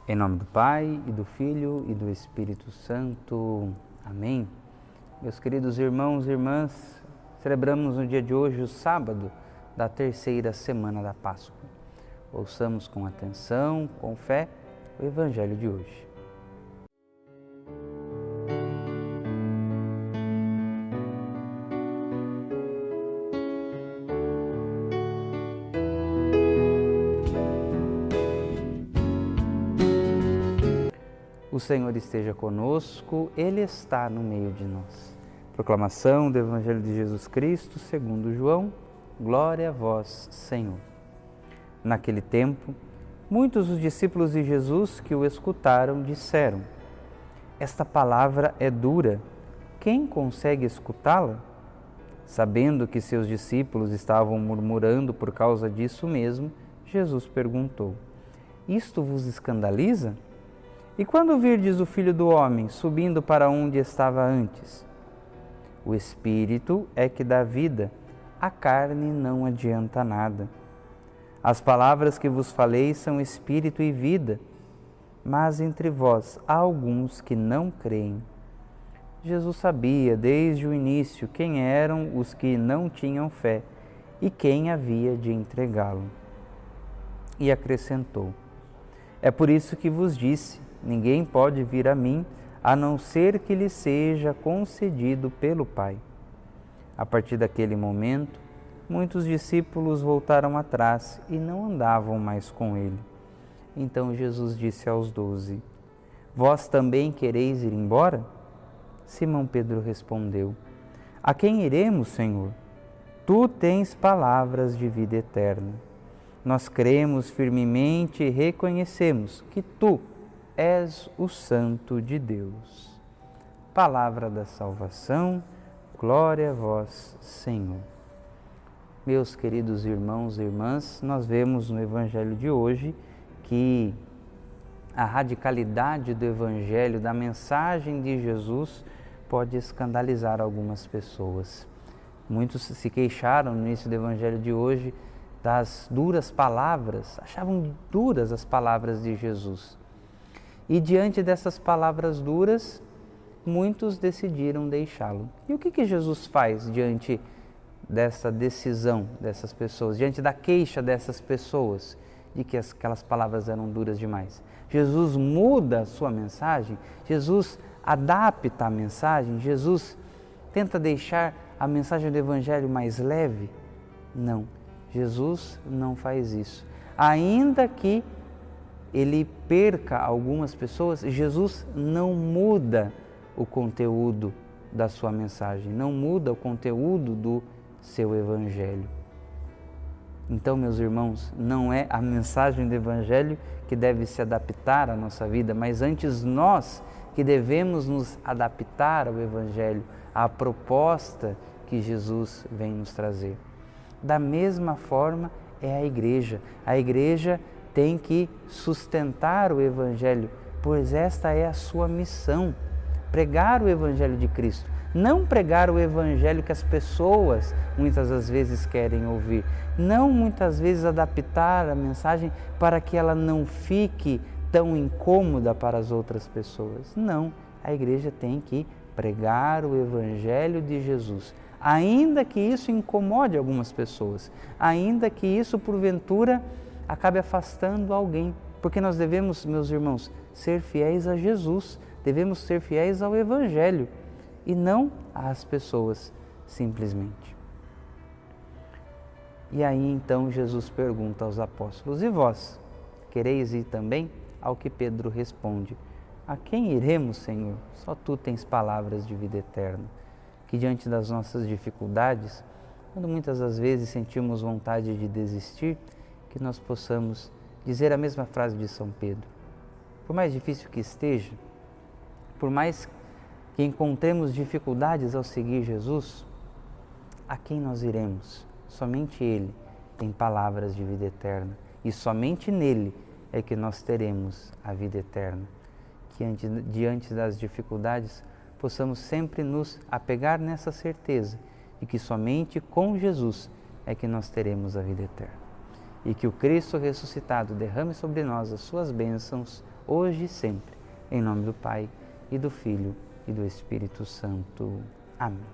Em nome do Pai, e do Filho, e do Espírito Santo. Amém. Meus queridos irmãos e irmãs, celebramos no dia de hoje o sábado da terceira semana da Páscoa. Ouçamos com atenção, com fé, o Evangelho de hoje. O Senhor esteja conosco, Ele está no meio de nós. Proclamação do Evangelho de Jesus Cristo, segundo João. Glória a vós, Senhor. Naquele tempo, muitos dos discípulos de Jesus que o escutaram disseram: esta palavra é dura, quem consegue escutá-la? Sabendo que seus discípulos estavam murmurando por causa disso mesmo, Jesus perguntou: isto vos escandaliza? E quando virdes o Filho do Homem subindo para onde estava antes? O Espírito é que dá vida, a carne não adianta nada. As palavras que vos falei são Espírito e vida, mas entre vós há alguns que não creem. Jesus sabia desde o início quem eram os que não tinham fé e quem havia de entregá-lo. E acrescentou: é por isso que vos disse, ninguém pode vir a mim, a não ser que lhe seja concedido pelo Pai. A partir daquele momento, muitos discípulos voltaram atrás e não andavam mais com ele. Então Jesus disse aos 12: vós também quereis ir embora? Simão Pedro respondeu: a quem iremos, Senhor? Tu tens palavras de vida eterna. Nós cremos firmemente e reconhecemos que Tu és o Santo de Deus. Palavra da salvação, glória a vós, Senhor. Meus queridos irmãos e irmãs, nós vemos no Evangelho de hoje que a radicalidade do Evangelho, da mensagem de Jesus, pode escandalizar algumas pessoas. Muitos se queixaram no início do Evangelho de hoje das duras palavras, achavam duras as palavras de Jesus. E diante dessas palavras duras, muitos decidiram deixá-lo. E o que Jesus faz diante dessa decisão dessas pessoas, diante da queixa dessas pessoas, de que aquelas palavras eram duras demais? Jesus muda a sua mensagem, Jesus adapta a mensagem, Jesus tenta deixar a mensagem do Evangelho mais leve? Não, Jesus não faz isso. Ainda que ele perca algumas pessoas, Jesus não muda o conteúdo da sua mensagem, não muda o conteúdo do seu Evangelho. Então, meus irmãos, não é a mensagem do Evangelho que deve se adaptar à nossa vida, mas antes nós que devemos nos adaptar ao Evangelho, à proposta que Jesus vem nos trazer. Da mesma forma é a igreja. A igreja tem que sustentar o Evangelho, pois esta é a sua missão, pregar o Evangelho de Cristo. Não pregar o Evangelho que as pessoas muitas das vezes querem ouvir. Não muitas vezes adaptar a mensagem para que ela não fique tão incômoda para as outras pessoas. Não, a igreja tem que pregar o Evangelho de Jesus. Ainda que isso incomode algumas pessoas, ainda que isso porventura acabe afastando alguém, porque nós devemos, meus irmãos, ser fiéis a Jesus, devemos ser fiéis ao Evangelho e não às pessoas simplesmente. E aí então Jesus pergunta aos apóstolos: e vós, quereis ir também? Ao que Pedro responde: a quem iremos, Senhor? Só Tu tens palavras de vida eterna. Que diante das nossas dificuldades, quando muitas das vezes sentimos vontade de desistir, que nós possamos dizer a mesma frase de São Pedro: por mais difícil que esteja, por mais que encontremos dificuldades ao seguir Jesus, a quem nós iremos? Somente Ele tem palavras de vida eterna e somente nele é que nós teremos a vida eterna. Que diante das dificuldades possamos sempre nos apegar nessa certeza de que somente com Jesus é que nós teremos a vida eterna. E que o Cristo ressuscitado derrame sobre nós as suas bênçãos hoje e sempre. Em nome do Pai, e do Filho, e do Espírito Santo. Amém.